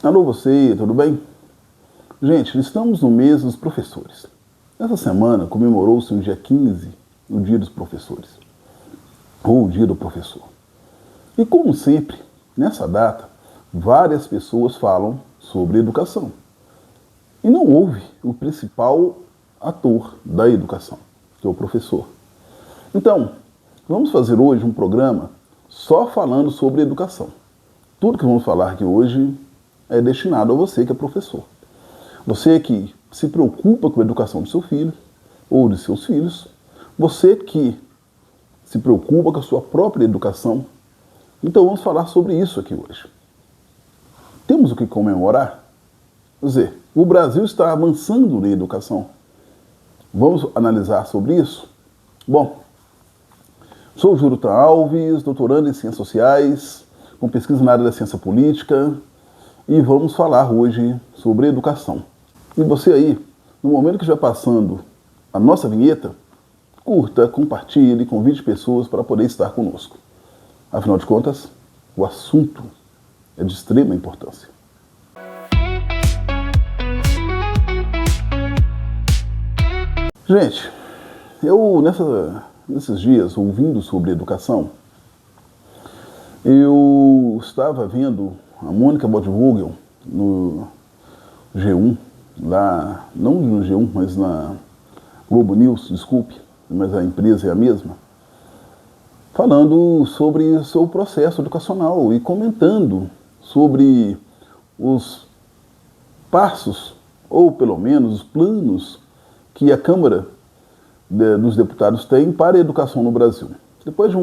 Alô você, tudo bem? Gente, estamos no mês dos professores. Essa semana comemorou-se no dia 15 o Dia dos Professores, ou o Dia do Professor. E como sempre, nessa data, várias pessoas falam sobre educação. E não houve o principal ator da educação, que é o professor. Então, vamos fazer hoje um programa só falando sobre educação. Tudo que vamos falar aqui hoje é destinado a você que é professor. Você que se preocupa com a educação do seu filho ou de seus filhos. Você que se preocupa com a sua própria educação. Então vamos falar sobre isso aqui hoje. Temos o que comemorar? Quer dizer, o Brasil está avançando na educação. Vamos analisar sobre isso? Bom, sou Jurutan Alves, doutorando em Ciências Sociais, com pesquisa na área da ciência política, e vamos falar hoje sobre educação. E você aí, no momento que estiver passando a nossa vinheta, curta, compartilhe, convide pessoas para poder estar conosco. Afinal de contas, o assunto é de extrema importância. Gente, eu nesses dias, ouvindo sobre educação, eu estava vendo a Mônica Bordvogel no G1, lá, não no G1, mas na Globo News, desculpe, mas a empresa é a mesma, falando sobre o seu processo educacional e comentando sobre os passos, ou pelo menos os planos, que a Câmara dos Deputados tem para a educação no Brasil. Depois de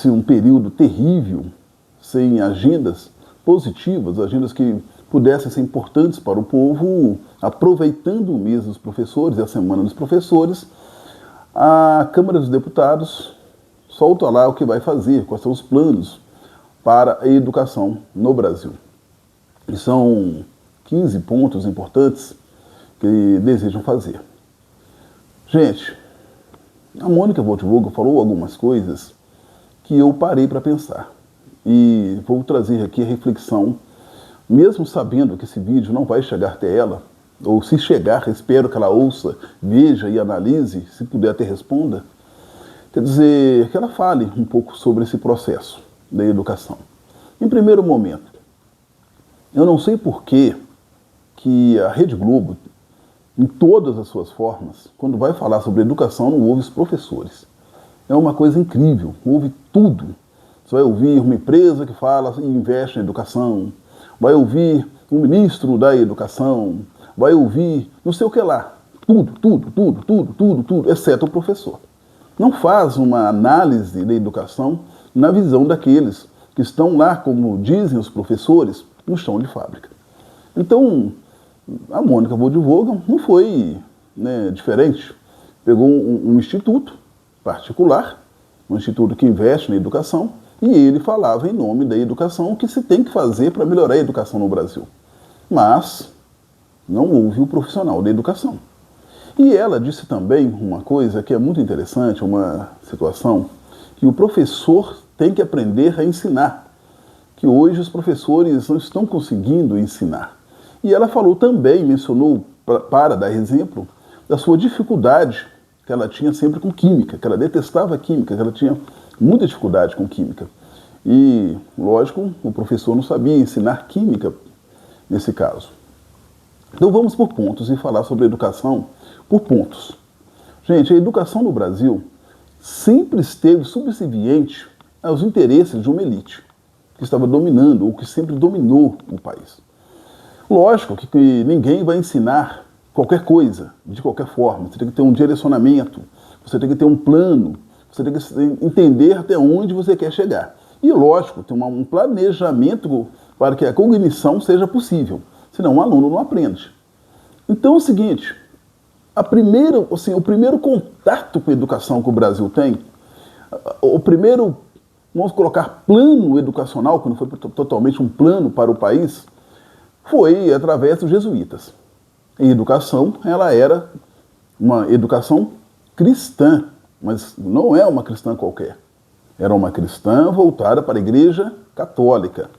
um período terrível, sem agendas positivas, agendas que pudessem ser importantes para o povo, aproveitando o mês dos professores e a Semana dos Professores, a Câmara dos Deputados solta lá o que vai fazer, quais são os planos para a educação no Brasil. E são 15 pontos importantes que desejam fazer. Gente, a Mônica Bordvogel falou algumas coisas que eu parei para pensar. E vou trazer aqui a reflexão, mesmo sabendo que esse vídeo não vai chegar até ela, ou se chegar, espero que ela ouça, veja e analise, se puder até responda. Quer dizer, que ela fale um pouco sobre esse processo da educação. Em primeiro momento, eu não sei por que a Rede Globo, em todas as suas formas, quando vai falar sobre educação, não ouve os professores. É uma coisa incrível, ouve tudo. Você vai ouvir uma empresa que fala e investe em educação, vai ouvir um ministro da educação, vai ouvir não sei o que lá. Tudo, exceto o professor. Não faz uma análise da educação na visão daqueles que estão lá, como dizem os professores, no chão de fábrica. Então, a Mônica Bordvogel não foi diferente. Pegou um instituto particular, um instituto que investe na educação, e ele falava em nome da educação o que se tem que fazer para melhorar a educação no Brasil. Mas não houve o profissional da educação. E ela disse também uma coisa que é muito interessante, uma situação, que o professor tem que aprender a ensinar, que hoje os professores não estão conseguindo ensinar. E ela falou também, mencionou, para dar exemplo, da sua dificuldade que ela tinha sempre com química, que ela detestava química, que ela tinha muita dificuldade com química. E, lógico, o professor não sabia ensinar química nesse caso. Então vamos por pontos e falar sobre educação por pontos. Gente, a educação no Brasil sempre esteve subserviente aos interesses de uma elite que estava dominando, ou que sempre dominou o país. Lógico que ninguém vai ensinar qualquer coisa, de qualquer forma. Você tem que ter um direcionamento, você tem que ter um plano, você tem que entender até onde você quer chegar. E, lógico, ter um planejamento para que a cognição seja possível. Senão o aluno não aprende. Então é o seguinte, o primeiro contato com a educação que o Brasil tem, o primeiro, vamos colocar, plano educacional, que não foi totalmente um plano para o país, foi através dos jesuítas. A educação, ela era uma educação cristã, mas não é uma cristã qualquer. Era uma cristã voltada para a Igreja Católica,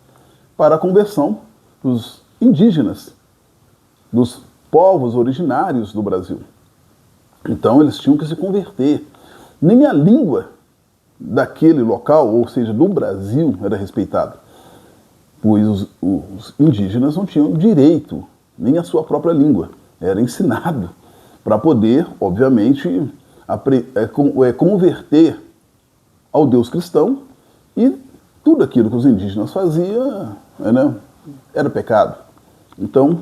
para a conversão dos indígenas, dos povos originários do Brasil. Então eles tinham que se converter. Nem a língua daquele local, ou seja, do Brasil, era respeitada, pois os indígenas não tinham direito nem à sua própria língua. Era ensinado para poder, obviamente, converter ao Deus cristão, e tudo aquilo que os indígenas faziam, né, era pecado. Então,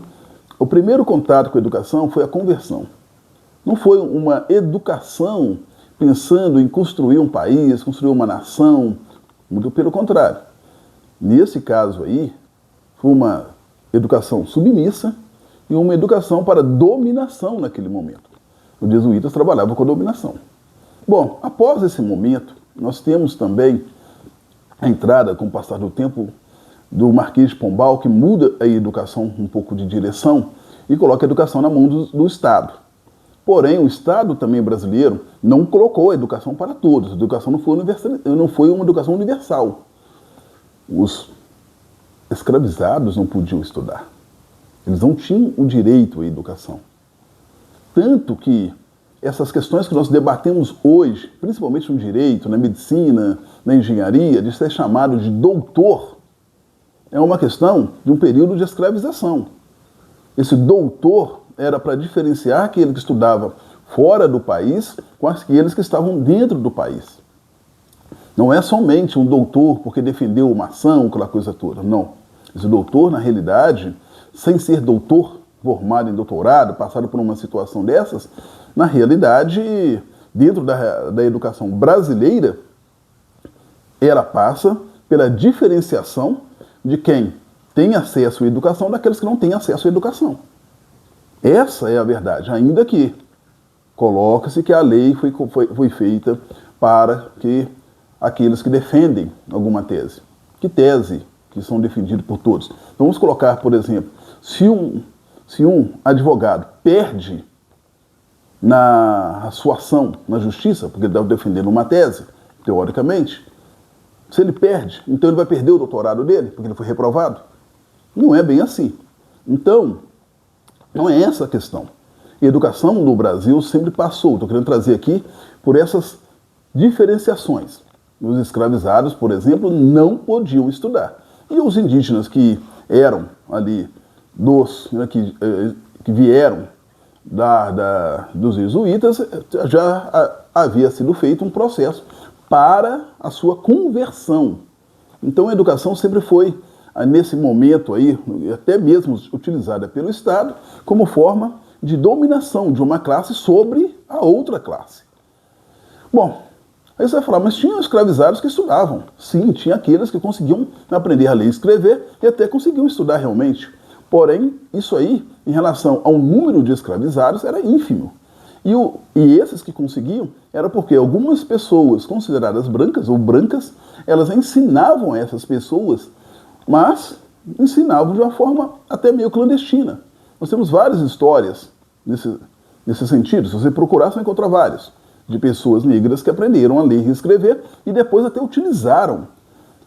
o primeiro contato com a educação foi a conversão. Não foi uma educação pensando em construir um país, construir uma nação, muito pelo contrário. Nesse caso aí, foi uma educação submissa e uma educação para dominação naquele momento. Os jesuítas trabalhavam com a dominação. Bom, após esse momento, nós temos também a entrada, com o passar do tempo, do Marquês de Pombal, que muda a educação um pouco de direção e coloca a educação na mão do Estado. Porém, o Estado também brasileiro não colocou a educação para todos. A educação não foi uma educação universal. Os escravizados não podiam estudar. Eles não tinham o direito à educação. Tanto que essas questões que nós debatemos hoje, principalmente no direito, na medicina, na engenharia, de ser chamado de doutor, é uma questão de um período de escravização. Esse doutor era para diferenciar aquele que estudava fora do país com aqueles que estavam dentro do país. Não é somente um doutor porque defendeu uma ação, aquela coisa toda, não. Esse doutor, na realidade, sem ser doutor, formado em doutorado, passado por uma situação dessas, na realidade, dentro da educação brasileira, ela passa pela diferenciação de quem tem acesso à educação daqueles que não têm acesso à educação. Essa é a verdade, ainda que coloca-se que a lei foi feita para que aqueles que defendem alguma tese. Que tese que são defendidos por todos? Então, vamos colocar, por exemplo, se um advogado perde na sua ação na justiça, porque ele estava defendendo uma tese, teoricamente, se ele perde, então ele vai perder o doutorado dele, porque ele foi reprovado? Não é bem assim. Então, não é essa a questão. A educação no Brasil sempre passou, estou querendo trazer aqui, por essas diferenciações. Os escravizados, por exemplo, não podiam estudar. E os indígenas que eram ali que vieram dos jesuítas, já havia sido feito um processo para a sua conversão. Então a educação sempre foi, nesse momento aí, até mesmo utilizada pelo Estado, como forma de dominação de uma classe sobre a outra classe. Bom, aí você vai falar, mas tinha escravizados que estudavam. Sim, tinha aqueles que conseguiam aprender a ler e escrever e até conseguiam estudar realmente. Porém, isso aí, em relação ao número de escravizados, era ínfimo. E esses que conseguiam, era porque algumas pessoas consideradas brancas ou brancas, elas ensinavam a essas pessoas, mas ensinavam de uma forma até meio clandestina. Nós temos várias histórias nesse sentido. Se você procurar, você vai encontrar várias, de pessoas negras que aprenderam a ler e escrever e depois até utilizaram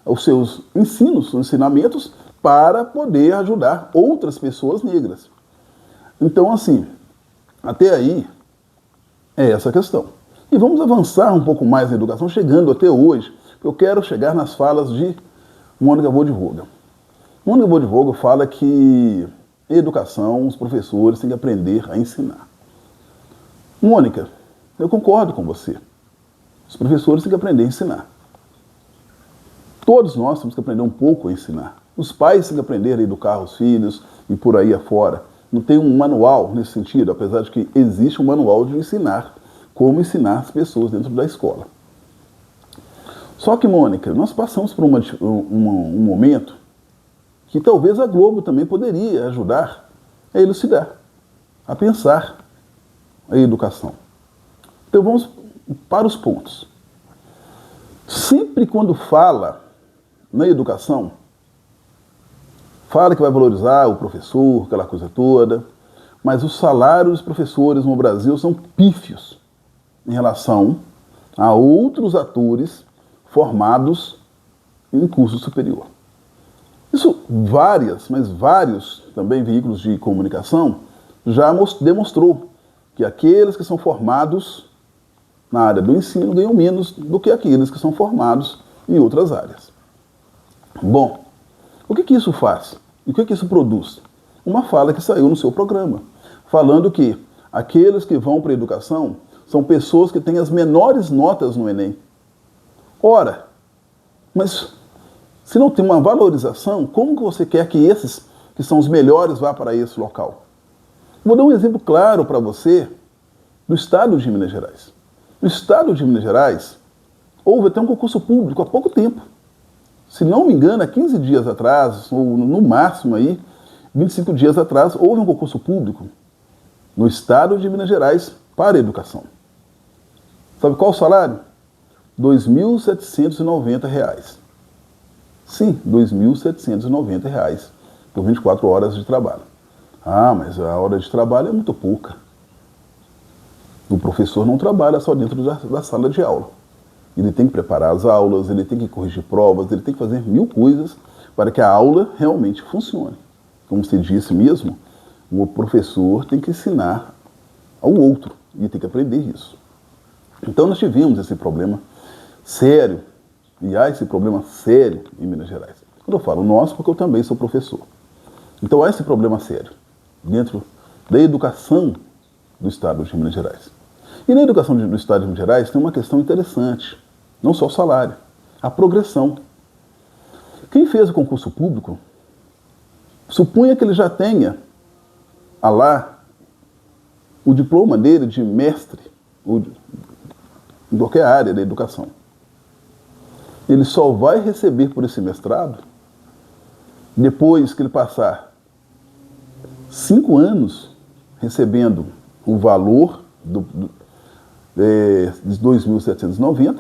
os seus ensinamentos para poder ajudar outras pessoas negras. Então, assim, até aí é essa a questão. E vamos avançar um pouco mais na educação, chegando até hoje. Eu quero chegar nas falas de Mônica Voivoda. Mônica Voivoda fala que em educação os professores têm que aprender a ensinar. Mônica, eu concordo com você. Os professores têm que aprender a ensinar. Todos nós temos que aprender um pouco a ensinar. Os pais têm que aprender a educar os filhos e por aí afora. Não tem um manual nesse sentido, apesar de que existe um manual de ensinar como ensinar as pessoas dentro da escola. Só que, Mônica, nós passamos por um momento que talvez a Globo também poderia ajudar a elucidar, a pensar a educação. Então vamos para os pontos. Sempre quando fala na educação, fala que vai valorizar o professor, aquela coisa toda, mas os salários dos professores no Brasil são pífios em relação a outros atores formados em curso superior. Isso vários também veículos de comunicação já demonstrou que aqueles que são formados na área do ensino ganham menos do que aqueles que são formados em outras áreas. Bom, o que isso faz? E o que isso produz? Uma fala que saiu no seu programa, falando que aqueles que vão para a educação são pessoas que têm as menores notas no Enem. Ora, mas se não tem uma valorização, como que você quer que esses que são os melhores vá para esse local? Vou dar um exemplo claro para você do estado de Minas Gerais. No estado de Minas Gerais, houve até um concurso público há pouco tempo. Se não me engano, há 15 dias atrás, ou no máximo aí, 25 dias atrás, houve um concurso público no estado de Minas Gerais para a educação. Sabe qual o salário? R$ 2.790. Sim, R$ 2.790 por 24 horas de trabalho. Ah, mas a hora de trabalho é muito pouca. O professor não trabalha só dentro da sala de aula. Ele tem que preparar as aulas, ele tem que corrigir provas, ele tem que fazer 1000 coisas para que a aula realmente funcione. Como você disse mesmo, o professor tem que ensinar ao outro e tem que aprender isso. Então nós tivemos esse problema sério, e há esse problema sério em Minas Gerais. Quando eu falo nós, porque eu também sou professor. Então há esse problema sério dentro da educação do estado de Minas Gerais. E na educação do estado de Minas Gerais tem uma questão interessante, não só o salário, a progressão. Quem fez o concurso público, supunha que ele já tenha lá o diploma dele de mestre, em qualquer área da educação. Ele só vai receber por esse mestrado depois que ele passar 5 anos recebendo o valor de 2.790,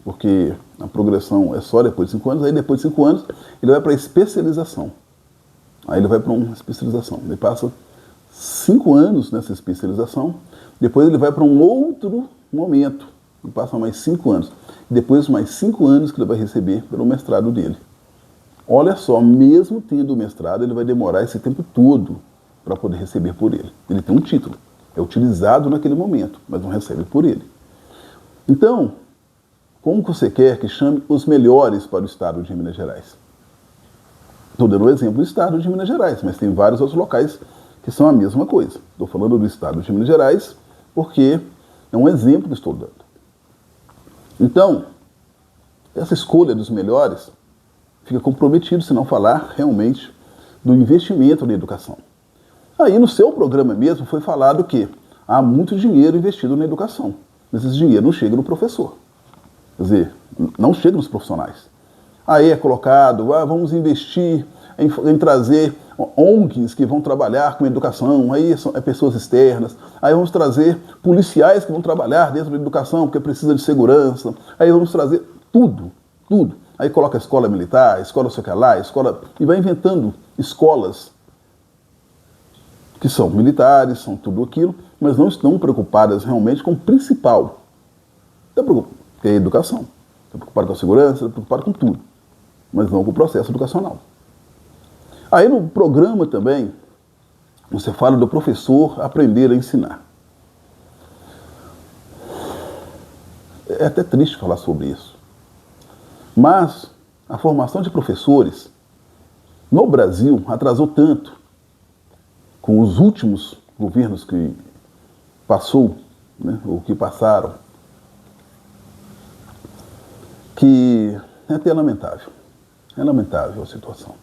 porque a progressão é só depois de 5 anos, aí depois de 5 anos ele vai para a especialização. Aí ele vai para uma especialização. Ele passa 5 anos nessa especialização, depois ele vai para um outro momento, ele passa mais 5 anos. Depois mais 5 anos que ele vai receber pelo mestrado dele. Olha só, mesmo tendo o mestrado, ele vai demorar esse tempo todo para poder receber por ele. Ele tem um título, é utilizado naquele momento, mas não recebe por ele. Então, como você quer que chame os melhores para o estado de Minas Gerais? Estou dando o exemplo do estado de Minas Gerais, mas tem vários outros locais que são a mesma coisa. Estou falando do estado de Minas Gerais porque é um exemplo que estou dando. Então, essa escolha dos melhores fica comprometido se não falar realmente do investimento na educação. Aí no seu programa mesmo foi falado que há muito dinheiro investido na educação, mas esse dinheiro não chega no professor. Quer dizer, não chega nos profissionais. Aí é colocado, vamos investir em trazer ONGs que vão trabalhar com educação, aí são pessoas externas, aí vamos trazer policiais que vão trabalhar dentro da educação porque precisa de segurança, aí vamos trazer tudo. Aí coloca a escola militar, escola não sei o que lá, escola... E vai inventando escolas que são militares, são tudo aquilo, mas não estão preocupadas realmente com o principal. Estão preocupadas, que é a educação. Estão preocupadas com a segurança, estão preocupadas com tudo, mas não com o processo educacional. Aí no programa também, você fala do professor aprender a ensinar. É até triste falar sobre isso. Mas a formação de professores no Brasil atrasou tanto com os últimos governos que passou, ou que passaram, que é até lamentável. É lamentável a situação.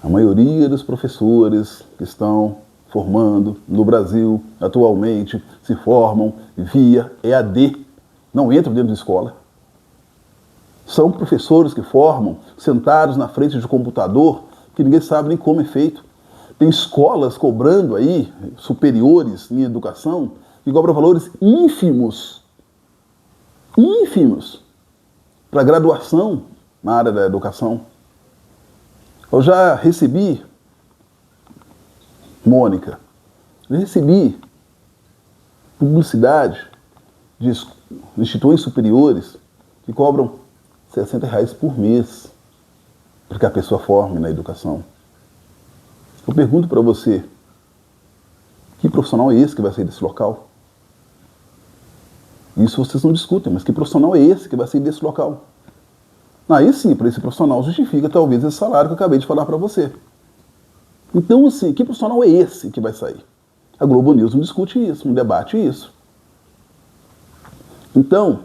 A maioria dos professores que estão formando no Brasil atualmente se formam via EAD, não entram dentro de escola. São professores que formam sentados na frente de um computador que ninguém sabe nem como é feito. Tem escolas cobrando aí, superiores em educação, que cobram valores ínfimos para graduação na área da educação. Eu já recebi, Mônica, publicidade de instituições superiores que cobram R$ 60 por mês. para que a pessoa forme na educação. Eu pergunto para você, que profissional é esse que vai sair desse local? Isso vocês não discutem, mas que profissional é esse que vai sair desse local? Aí sim, para esse profissional justifica talvez esse salário que eu acabei de falar para você. Então, assim, que profissional é esse que vai sair? A Globo News não discute isso, não debate isso. Então,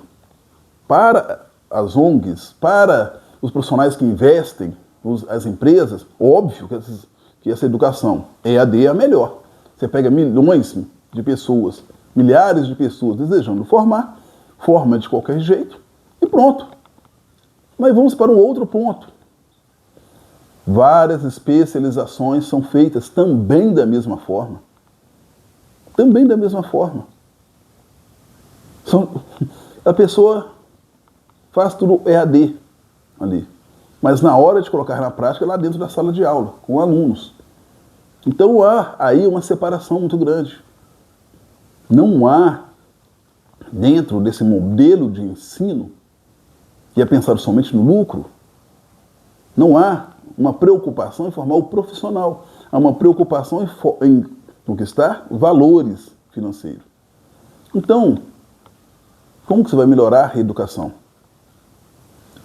para as ONGs, para os profissionais que investem, as empresas, óbvio que essa educação EAD é a melhor. Você pega milhões de pessoas, milhares de pessoas desejando formar, forma de qualquer jeito e pronto. Mas vamos para um outro ponto. Várias especializações são feitas também da mesma forma. Também da mesma forma. A pessoa faz tudo EAD ali. Mas na hora de colocar na prática, é lá dentro da sala de aula, com alunos. Então há aí uma separação muito grande. Não há, dentro desse modelo de ensino, que é pensado somente no lucro, não há uma preocupação em formar o profissional. Há uma preocupação em conquistar valores financeiros. Então, como que você vai melhorar a educação?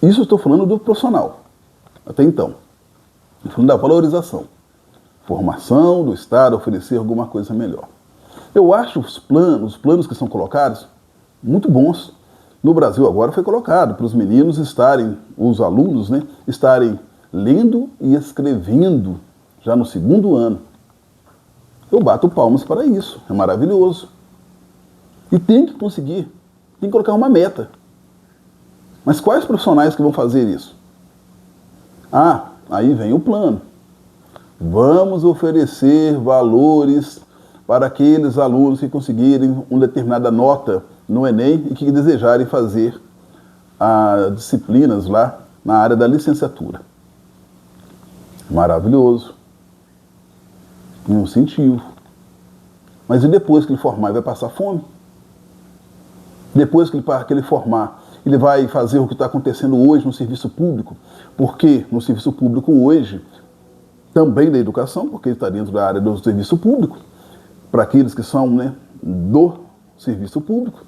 Isso eu estou falando do profissional, até então. Estou falando da valorização. Formação do Estado, oferecer alguma coisa melhor. Eu acho os planos que são colocados, muito bons. No Brasil agora foi colocado para os meninos estarem, os alunos, né, estarem lendo e escrevendo já no 2º ano. Eu bato palmas para isso, é maravilhoso. E tem que conseguir, tem que colocar uma meta. Mas quais profissionais que vão fazer isso? Ah, aí vem o plano. Vamos oferecer valores para aqueles alunos que conseguirem uma determinada nota no Enem e que desejarem fazer disciplinas lá na área da licenciatura. Maravilhoso. Um incentivo. Mas e depois que ele formar, ele vai passar fome? Depois que ele formar, ele vai fazer o que está acontecendo hoje no serviço público? Porque no serviço público hoje, também da educação, porque ele está dentro da área do serviço público, para aqueles que são, né, do serviço público,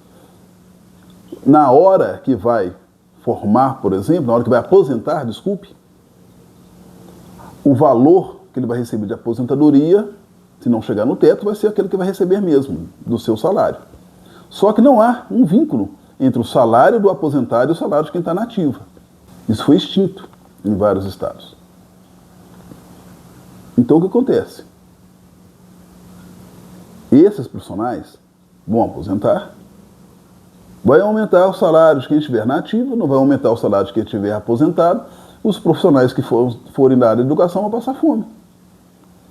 na hora que vai formar, por exemplo, na hora que vai aposentar, desculpe, o valor que ele vai receber de aposentadoria, se não chegar no teto, vai ser aquele que vai receber mesmo, do seu salário. Só que não há um vínculo entre o salário do aposentado e o salário de quem está na ativa. Isso foi extinto em vários estados. Então o que acontece? Esses profissionais vão aposentar, vai aumentar o salário de quem estiver na ativa, não vai aumentar o salário de quem estiver aposentado. Os profissionais que forem da área de educação vão passar fome.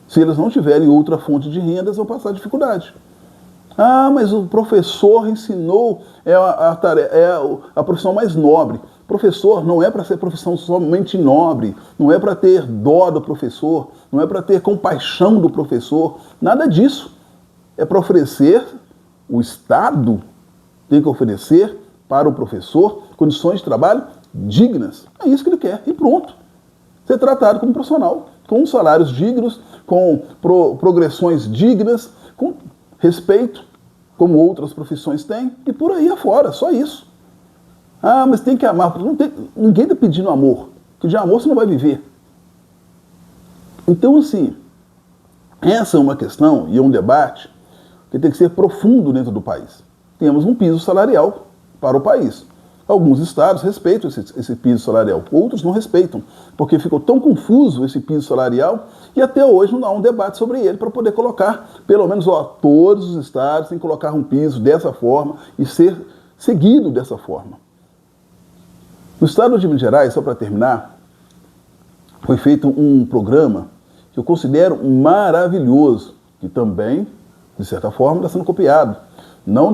Se eles não tiverem outra fonte de renda, eles vão passar dificuldade. Ah, mas o professor ensinou, é a profissão mais nobre. Professor não é para ser profissão somente nobre, não é para ter dó do professor, não é para ter compaixão do professor, nada disso. É para oferecer, o Estado tem que oferecer para o professor condições de trabalho dignas. É isso que ele quer, e pronto. Ser tratado como profissional, com salários dignos, com progressões dignas, com respeito, como outras profissões têm, e por aí afora, só isso. Ah, mas tem que amar. Ninguém está pedindo amor, porque de amor você não vai viver. Então, assim, essa é uma questão e é um debate que tem que ser profundo dentro do país. Temos um piso salarial para o país. Alguns estados respeitam esse piso salarial, outros não respeitam, porque ficou tão confuso esse piso salarial e até hoje não há um debate sobre ele para poder colocar, pelo menos, todos os estados têm que colocar um piso dessa forma e ser seguido dessa forma. No estado de Minas Gerais, só para terminar, foi feito um programa que eu considero maravilhoso, que também, de certa forma, está sendo copiado, não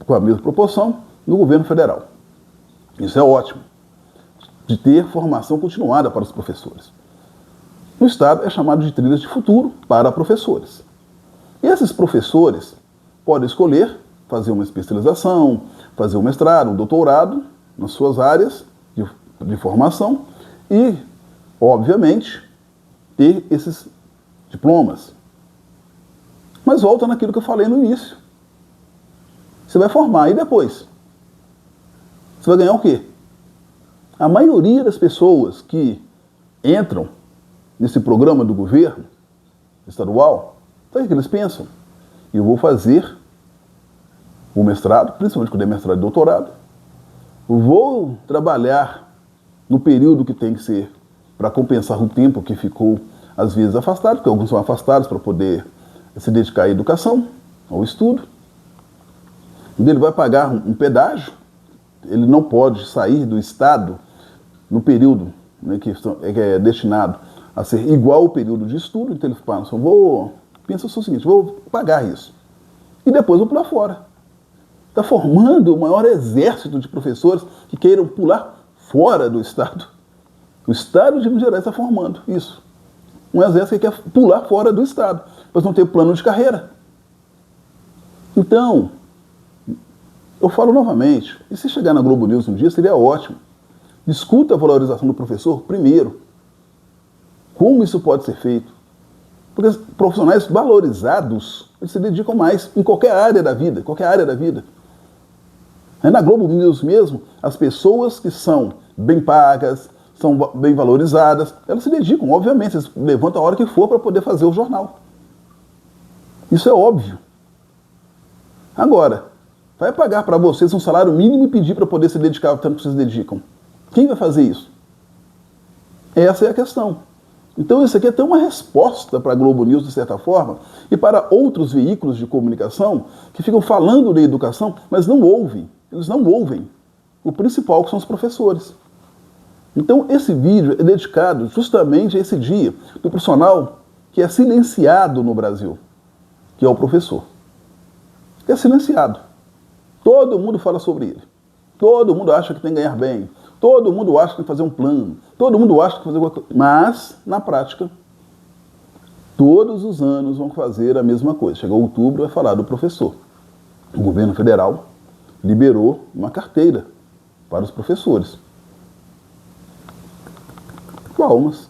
com a mesma proporção, no governo federal. Isso é ótimo, de ter formação continuada para os professores. No Estado é chamado de trilhas de futuro para professores. E esses professores podem escolher fazer uma especialização, fazer um mestrado, um doutorado nas suas áreas de formação e obviamente, ter esses diplomas. Mas volta naquilo que eu falei no início. Você vai formar e depois? Você vai ganhar o quê? A maioria das pessoas que entram nesse programa do governo estadual, sabe o que eles pensam? Eu vou fazer o mestrado, principalmente quando é mestrado e doutorado, vou trabalhar no período que tem que ser para compensar o tempo que ficou, às vezes, afastado, porque alguns são afastados para poder se dedicar à educação, ao estudo. Ele vai pagar um pedágio, ele não pode sair do estado no período, né, que é destinado a ser igual ao período de estudo, então ele fala, pensa o seguinte, vou pagar isso. E depois vou pular fora. Está formando o maior exército de professores que queiram pular fora do estado. O estado de Minas Gerais está formando isso. Um exército que quer pular fora do estado, mas não ter plano de carreira. Então, eu falo novamente, e se chegar na Globo News um dia, seria ótimo. Discuta a valorização do professor primeiro. Como isso pode ser feito? Porque profissionais valorizados, eles se dedicam mais em qualquer área da vida, Na Globo News mesmo, as pessoas que são bem pagas, são bem valorizadas, elas se dedicam, obviamente, eles levantam a hora que for para poder fazer o jornal. Isso é óbvio. Agora, vai pagar para vocês um salário mínimo e pedir para poder se dedicar ao tanto que vocês dedicam. Quem vai fazer isso? Essa é a questão. Então isso aqui é até uma resposta para a Globo News, de certa forma, e para outros veículos de comunicação que ficam falando de educação, mas não ouvem. Eles não ouvem o principal, que são os professores. Então esse vídeo é dedicado justamente a esse dia do profissional que é silenciado no Brasil, que é o professor. Que é silenciado. Todo mundo fala sobre ele. Todo mundo acha que tem que ganhar bem. Todo mundo acha que tem que fazer um plano. Todo mundo acha que tem que fazer alguma coisa. Mas, na prática, todos os anos vão fazer a mesma coisa. Chegou outubro, vai falar do professor. O governo federal liberou uma carteira para os professores. Palmas.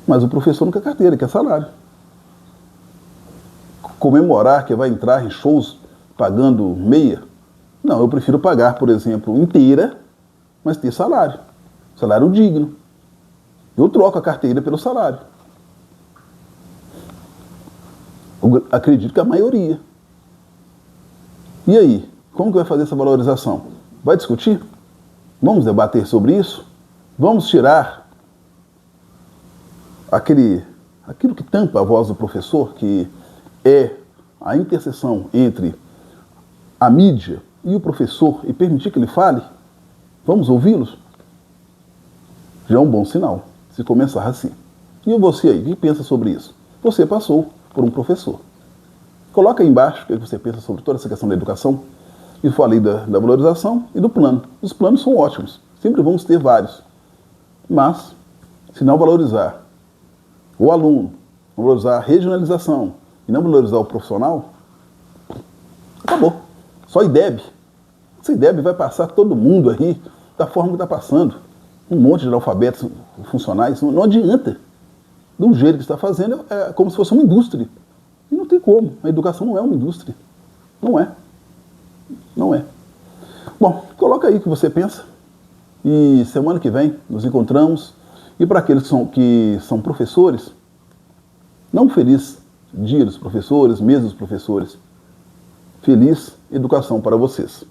Mas o professor não quer carteira, quer salário. Comemorar que vai entrar em shows pagando meia? Não, eu prefiro pagar, por exemplo, inteira, mas ter salário. Salário digno. Eu troco a carteira pelo salário. Eu acredito que a maioria. E aí? Como que vai fazer essa valorização? Vai discutir? Vamos debater sobre isso? Vamos tirar aquilo que tampa a voz do professor, que é a interseção entre a mídia e o professor, e permitir que ele fale? Vamos ouvi-los? Já é um bom sinal, se começar assim. E você aí, o que pensa sobre isso? Você passou por um professor. Coloca aí embaixo o que você pensa sobre toda essa questão da educação. E falei da valorização e do plano. Os planos são ótimos, sempre vamos ter vários. Mas, se não valorizar o aluno, não valorizar a regionalização e não valorizar o profissional, acabou. Só IDEB. Essa IDEB vai passar todo mundo aí da forma que está passando. Um monte de analfabetos funcionais. Não adianta. Do jeito que está fazendo, é como se fosse uma indústria. E não tem como. A educação não é uma indústria. Não é. Não é. Bom, coloca aí o que você pensa. E semana que vem nos encontramos. E para aqueles que são professores, não feliz dia dos professores, mês dos professores. Feliz educação para vocês.